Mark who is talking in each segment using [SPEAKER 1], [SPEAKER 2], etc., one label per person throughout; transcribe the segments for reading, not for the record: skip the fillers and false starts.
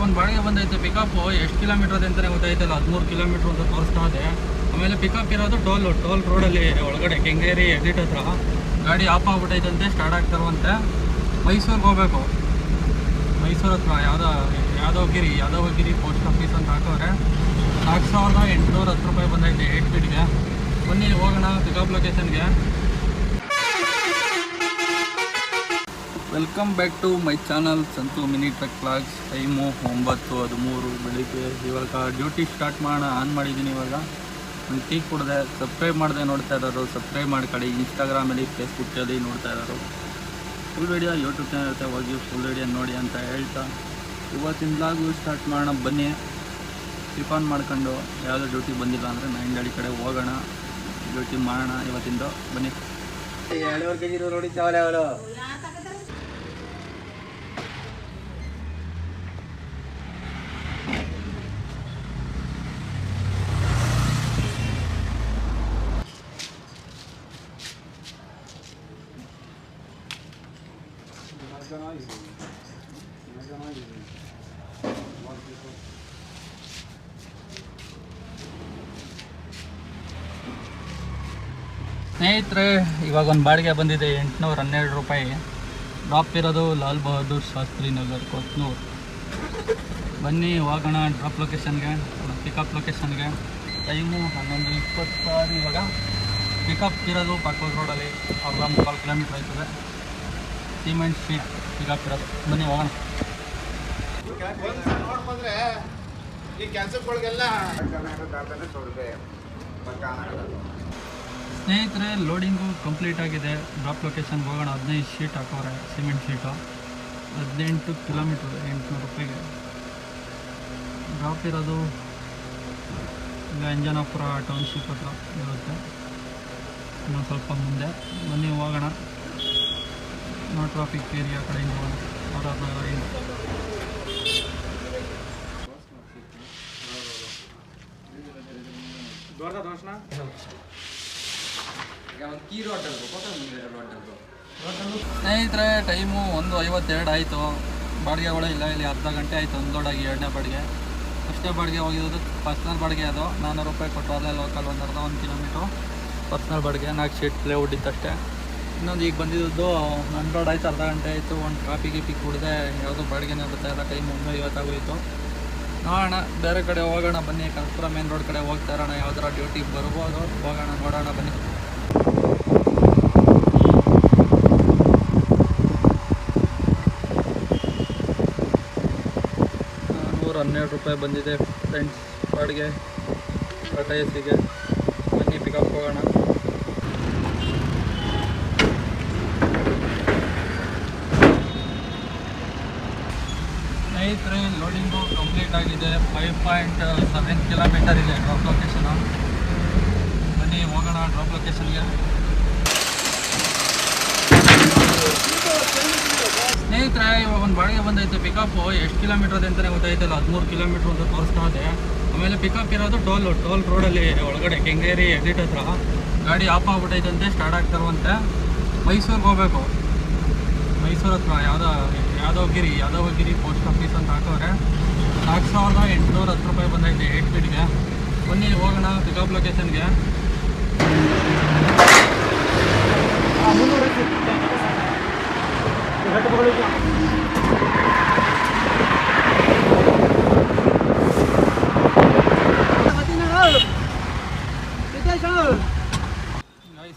[SPEAKER 1] ಒಂದು ಬಾಡಿಗೆ ಬಂದೈತೆ ಪಿಕಪ್ಪು. ಎಷ್ಟು ಕಿಲೋಮೀಟರ್ ಅಂತಲೇ ಗೊತ್ತಾಯ್ತಲ್ಲ, 13 ಕಿಲೋಮೀಟ್ರ್ ಅಂತ ತೋರಿಸ್ತಾ ಇದೆ. ಆಮೇಲೆ ಪಿಕಪ್ ಇರೋದು ಟೋಲ್ ರೋಡಲ್ಲಿ ಒಳಗಡೆ ಕೆಂಗೇರಿ ಎಕ್ಸಿಟ್ ಹತ್ರ. ಗಾಡಿ ಆಫ್ ಆಗ್ಬಿಟ್ಟೈತಂತೆ, ಸ್ಟಾರ್ಟ್ ಆಗ್ತಾರಂತೆ. ಮೈಸೂರಿಗೆ ಹೋಗ್ಬೇಕು. ಮೈಸೂರು ಹತ್ರ ಯಾದವಗಿರಿ ಪೋಸ್ಟ್ ಆಫೀಸ್ ಅಂತ ಹಾಕೋರೆ. 4810 ರೂಪಾಯಿ ಬಂದೈತೆ 8 ಫೀಟ್ಗೆ. ಬನ್ನಿ ಹೋಗೋಣ ಪಿಕಪ್ ಲೊಕೇಶನ್ಗೆ. Welcome back to my channel Santhu mini truck vlogs. Time 9:13 ಬೆಳಿಗ್ಗೆ. ಇವಾಗ ಡ್ಯೂಟಿ ಸ್ಟಾರ್ಟ್ ಮಾಡೋಣ. ಆನ್ ಮಾಡಿದ್ದೀನಿ. ಇವಾಗ ಒಂದು ಟೀ ಕುಡಿದೆ. ಸಬ್ಸ್ಕ್ರೈಬ್ ಮಾಡಿದೆ ನೋಡ್ತಾ ಇರೋರು ಸಬ್ಸ್ಕ್ರೈಬ್ ಮಾಡ್ಕೊಳ್ಳಿ. ಇನ್ಸ್ಟಾಗ್ರಾಮಲ್ಲಿ ಫೇಸ್ಬುಕ್ಕಲ್ಲಿ ನೋಡ್ತಾ ಇರೋರು ಫುಲ್ ವಿಡಿಯೋ ಯೂಟ್ಯೂಬ್ ಚಾನಲ್ ಇರುತ್ತೆ, ಹೋಗಿ ಫುಲ್ ವಿಡಿಯೋ ನೋಡಿ ಅಂತ ಹೇಳ್ತಾ ಇವತ್ತಿನ ವ್ಲಾಗು ಸ್ಟಾರ್ಟ್ ಮಾಡೋಣ. ಬನ್ನಿ ಟಿಫನ್ ಮಾಡ್ಕೊಂಡು ಯಾವುದೋ ಡ್ಯೂಟಿ ಬಂದಿಲ್ಲ ಅಂದರೆ ನಾಯಿಂದಳ್ಳಿ ಕಡೆ ಹೋಗೋಣ, ಡ್ಯೂಟಿ ಮಾಡೋಣ ಇವತ್ತಿಂದು. ಬನ್ನಿ. 2.5 kg ನೋಡಿ ಚಾವಲೆ ಅವರು. ಸ್ನೇಹಿತರೆ, ಇವಾಗ ಒಂದು ಬಾಡಿಗೆ ಬಂದಿದೆ 812 ರೂಪಾಯಿ. ಡ್ರಾಪ್ ಇರೋದು ಲಾಲ್ ಬಹದ್ದೂರ್ ಶಾಸ್ತ್ರಿ ನಗರ್, ಕೊತ್ನೂರು. ಬನ್ನಿ ಹೋಗೋಣ ಡ್ರಾಪ್ ಲೊಕೇಶನ್ಗೆ, ಪಿಕಪ್ ಲೊಕೇಶನ್ಗೆ. ಟೈಮು 11:26. ಇವಾಗ ಪಿಕಪ್ ಇರೋದು ಪಾಕೋಲ್ ರೋಡಲ್ಲಿ 4 ಕಿಲೋಮೀಟ್ರ್ ಆಯ್ತದೆ. ಸಿಮೆಂಟ್ ಸ್ಟ್ರೀಟ್ ಪಿಕಪ್ ಇರೋದು. ಬನ್ನಿ ಹೋಗೋಣ. ಸ್ನೇಹಿತರೆ, ಲೋಡಿಂಗು ಕಂಪ್ಲೀಟ್ ಆಗಿದೆ. ಡ್ರಾಪ್ ಲೊಕೇಶನ್ಗೆ ಹೋಗೋಣ. 15 ಶೀಟ್ ಹಾಕೋರೆ, ಸಿಮೆಂಟ್ ಶೀಟು. 18 ಕಿಲೋಮೀಟ್ರ್ 800 ರೂಪಾಯಿಗೆ. ಡ್ರಾಪ್ ಇರೋದು ಈಗ ಅಂಜನಾಪುರ ಟೌನ್ಶಿಪ್ ಹತ್ರ ಇರುತ್ತೆ, ಇನ್ನೊಂದು ಸ್ವಲ್ಪ ಮುಂದೆ. ಬನ್ನಿ ಹೋಗೋಣ. ನೋ ಟ್ರಾಫಿಕ್ ಏರಿಯಾ ಕಡೆಯಿಂದ ಹೋಗೋಣ. ಸ್ನೇಹಿತರೆ, ಟೈಮು 1:52 ಆಯಿತು. ಬಾಡಿಗೆಗಳು ಇಲ್ಲ, ಇಲ್ಲಿ ಅರ್ಧ ಗಂಟೆ ಆಯಿತು ಒಂದು ಲೋಡಾಗಿ. 2ನೇ ಬಾಡಿಗೆ. ಫಸ್ಟೇ ಬಾಡಿಗೆ ಹೋಗಿರೋದು ಪರ್ಸ್ನಲ್ ಬಾಡಿಗೆ. ಅದು 400 ರೂಪಾಯಿ ಕೊಟ್ಟು ಅಲ್ಲೇ ಲೋಕಲ್ 1 ಕಿಲೋಮೀಟ್ರು ಪರ್ಸ್ನಲ್ ಬಾಡಿಗೆ. 4 ಶೀಟ್ ಪ್ಲೇವುಡ್ ಇತ್ತಷ್ಟೇ. ಇನ್ನೊಂದು ಈಗ ಬಂದಿದ್ದು ಅನ್ಲೋಡ್ ಆಯಿತು, ಅರ್ಧ ಗಂಟೆ ಆಯಿತು. ಒಂದು ಕಾಫಿ ಕುಡಿದೆ. ಯಾವುದೋ ಬಾಡಿಗೆನೇ ಗೊತ್ತಾಯಿಲ್ಲ. ಟೈಮ್ 1:50 ಆಗೋಯಿತು. ನೋಡೋಣ, ಬೇರೆ ಕಡೆ ಹೋಗೋಣ. ಬನ್ನಿ, ಕನಕಪುರ ಮೇನ್ ರೋಡ್ ಕಡೆ ಹೋಗ್ತಾ ಇರೋಣ. ಯಾವ್ದಾರ ಡ್ಯೂಟಿಗೆ ಬರ್ಬೋದು. ಹೋಗೋಣ, ನೋಡೋಣ ಬನ್ನಿ. 112 ರೂಪಾಯಿ ಬಂದಿದೆ ಫ್ರೆಂಡ್ಸ್ ಬಾಡಿಗೆ ಟಾಟಾ ಎಸಿಗೆ. ಬನ್ನಿ ಪಿಕಪ್ ಹೋಗೋಣ. ಸ್ನೇಹಿತರೆ, ಲೋಡಿಂಗು ಕಂಪ್ಲೀಟ್ ಆಗಿದೆ. 5.7 ಕಿಲೋಮೀಟರ್ ಇದೆ ಡ್ರಾಪ್ ಲೊಕೇಶನು. ಬನ್ನಿ ಹೋಗೋಣ ಡ್ರಾಪ್ ಲೊಕೇಶನ್ಗೆ. ಸ್ನೇಹಿತರೆ, ಇವಾಗ ಒಂದು ಬಾಡಿಗೆ ಬಂದೈತೆ ಪಿಕಪ್ಪು. ಎಷ್ಟು ಕಿಲೋಮೀಟರ್ ಅಂತಲೇ ಗೊತ್ತಾಯ್ತಲ್ಲ, 13 ಕಿಲೋಮೀಟ್ರ್ ಅಂತ ತೋರಿಸ್ತಾ ಇದೆ. ಆಮೇಲೆ ಪಿಕಪ್ ಇರೋದು ಟೋಲ್ ರೋಡಲ್ಲಿ ಒಳಗಡೆ ಕೆಂಗೇರಿ ಎಕ್ಸಿಟ್ ಹತ್ರ. ಗಾಡಿ ಆಫ್ ಆಗ್ಬಿಟ್ಟೈತಂತೆ, ಸ್ಟಾರ್ಟ್ ಆಗ್ತಾರಂತೆ. ಮೈಸೂರಿಗೆ ಹೋಗ್ಬೇಕು. ಮೈಸೂರು ಹತ್ರ ಯಾದವಗಿರಿ ಪೋಸ್ಟ್ ಆಫೀಸ್ ಅಂತ ಹಾಕೋರೆ. 4810 ರೂಪಾಯಿ ಬಂದೈತೆ 8 ಫೀಟ್ಗೆ. ಬನ್ನಿ ಹೋಗೋಣ ಪಿಕಪ್ ಲೊಕೇಶನ್ಗೆ.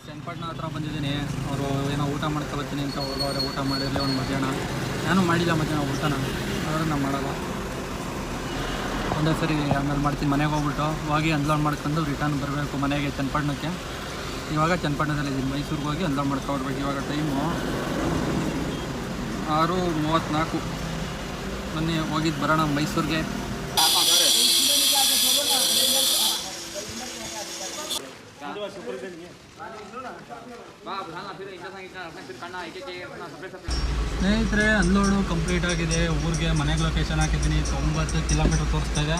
[SPEAKER 1] ಚನ್ನಪಟ್ಟಣ ಹತ್ರ ಬಂದಿದ್ದೀನಿ. ಅವರು ಏನೋ ಊಟ ಮಾಡ್ಕೊಬರ್ತೀನಿ ಅಂತ ಹೋಗೋರೆ. ಊಟ ಮಾಡಿರಲಿ ಒಂದು ಮಧ್ಯಾಹ್ನ. ನಾನು ಮಾಡಿಲ್ಲ ಮಧ್ಯಾಹ್ನ ಊಟನ, ಆದರೆ ನಾನು ಮಾಡಲ್ಲ. ಒಂದೇ ಸರಿ ಆಮೇಲೆ ಮಾಡ್ತೀನಿ. ಮನೆಗೆ ಹೋಗಿ ಅನ್ಲೋಡ್ ಮಾಡ್ಕೊಂಡು ರಿಟರ್ನ್ ಬರಬೇಕು ಮನೆಗೆ ಚನ್ನಪಟ್ಟಣಕ್ಕೆ. ಇವಾಗ ಚನ್ನಪಟ್ಟಣದಲ್ಲಿದ್ದೀನಿ. ಮೈಸೂರಿಗೆ ಹೋಗಿ ಅನ್ಲೋಡ್ ಮಾಡ್ಕೊಬರ್ಬೇಕು. ಇವಾಗ ಟೈಮು 6:34. ಬನ್ನಿ ಹೋಗಿದ್ದು ಬರೋಣ ಮೈಸೂರಿಗೆ. ಸ್ನೇಹಿತರೆ, ಅನ್ಲೋಡು ಕಂಪ್ಲೀಟ್ ಆಗಿದೆ. ಊರಿಗೆ ಮನೆಗೆ ಲೊಕೇಶನ್ ಹಾಕಿದ್ದೀನಿ. 9 ಕಿಲೋಮೀಟ್ರ್ ತೋರಿಸ್ತಾ ಇದೆ.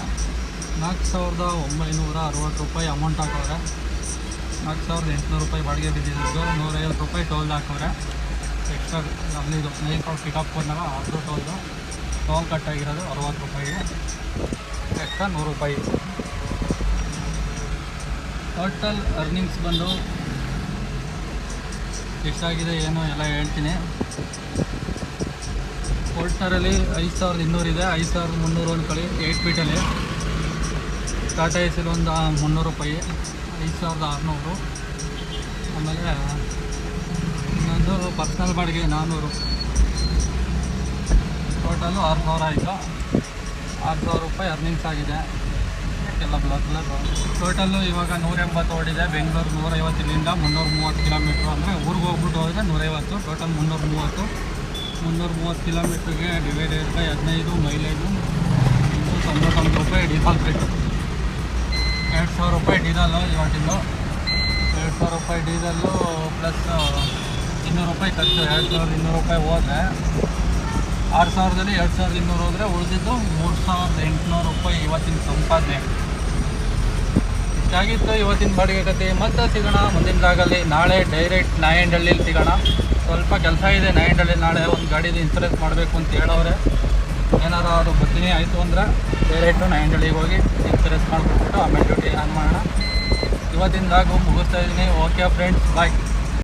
[SPEAKER 1] 4,960 ರೂಪಾಯಿ ಅಮೌಂಟ್ ಹಾಕೋರೆ. 4,800 ರೂಪಾಯಿ ಬಾಡಿಗೆ ಬಿದ್ದಿದ್ದು. 150 ರೂಪಾಯಿ ಟೋಲ್ ಹಾಕೋರೆ ಎಕ್ಸ್ಟ್ರಾ. ಅಲ್ಲಿದು ನೈನ್ ಪಿಕಪ್ ಬಂದಾಗ ಅದು ಟೋಲ್ದು. ಟೋಲ್ ಕಟ್ ಆಗಿರೋದು 60 ರೂಪಾಯಿ, ಎಕ್ಸ್ಟ್ರಾ 100 ರೂಪಾಯಿ. ಟೋಟಲ್ ಅರ್ನಿಂಗ್ಸ್ ಬಂದು ಎಷ್ಟಾಗಿದೆ ಏನೋ ಎಲ್ಲ ಹೇಳ್ತೀನಿ. ಪೋಲ್ಟರಲ್ಲಿ 5200 ಇದೆ, 5300 ಅಂದ್ಕೊಳ್ಳಿ 8 ಫೀಟಲ್ಲಿ. ಟಾಟಾ ಎ ಸಿಲಿ ಒಂದು 300 ರೂಪಾಯಿ, 5600. ಆಮೇಲೆ ಇನ್ನೊಂದು ಪರ್ಸ್ನಲ್ ಬಾಡಿಗೆ 400. ಟೋಟಲು 6000 ಆಯಿತು. 6000 ರೂಪಾಯಿ ಅರ್ನಿಂಗ್ಸ್ ಆಗಿದೆ ಎಲ್ಲ ಬ್ಲಾಕ್. ಟೋಟಲ್ಲು ಇವಾಗ 180 ಓಡಿದೆ. ಬೆಂಗಳೂರು 150 ಇಲ್ಲಿಂದ 330 ಕಿಲೋಮೀಟ್ರು, ಅಂದರೆ ಊರಿಗೆ ಹೋಗ್ಬಿಟ್ಟು ಹೋದರೆ 150, ಟೋಟಲ್ 330 ಕಿಲೋಮೀಟ್ರಿಗೆ ಡಿವೈಡೆಡ್ ಬೈ 15 ಮೈಲೇಜು 99 ರೂಪಾಯಿ ಡೀಸಲ್ ರೇಟು. 2000 ರೂಪಾಯಿ ಡೀಸಲ್ಲು ಇವತ್ತಿಂದು. 2000 ರೂಪಾಯಿ ಡೀಸಲ್ಲು ಪ್ಲಸ್ 200 ರೂಪಾಯಿ ಖರ್ಚು. 2200 ರೂಪಾಯಿ ಹೋದರೆ 6000ದಲ್ಲಿ 2200 ಹೋದರೆ ಉಳಿದಿದ್ದು 3800 ರೂಪಾಯಿ ಇವತ್ತಿನ ಸಂಪಾದನೆ. ಇಷ್ಟಾಗಿತ್ತು ಇವತ್ತಿನ ಬಾಡಿಗೆ ಕತೆ. ಮತ್ತೆ ಸಿಗೋಣ ಮುಂದಿನ ಜಾಗಲ್ಲಿ. ನಾಳೆ ಡೈರೆಕ್ಟ್ ನಾಯಂಡಹಳ್ಳಿಲಿ ಸಿಗೋಣ. ಸ್ವಲ್ಪ ಕೆಲಸ ಇದೆ ನಾಯಂಡಹಳ್ಳಿ. ನಾಳೆ ಒಂದು ಗಾಡಿದು ಇನ್ಸೂರೆನ್ಸ್ ಮಾಡಬೇಕು ಅಂತ ಹೇಳೋರೆ. ಏನಾರು ಅದು ಬರ್ತೀನಿ ಆಯಿತು ಅಂದರೆ ಡೈರೆಕ್ಟು ನಾಯಂಡಹಳ್ಳಿಗೆ ಹೋಗಿ ಇನ್ಸೂರೆನ್ಸ್ ಮಾಡಿಬಿಟ್ಬಿಟ್ಟು ಆಮೇಲೆ ಡ್ಯೂಟಿ ಆನ್ ಮಾಡೋಣ. ಇವತ್ತಿನ ಜಾಗ ಮುಗಿಸ್ತಾ ಇದ್ದೀನಿ. ಓಕೆ ಫ್ರೆಂಡ್ಸ್, ಬಾಯ್.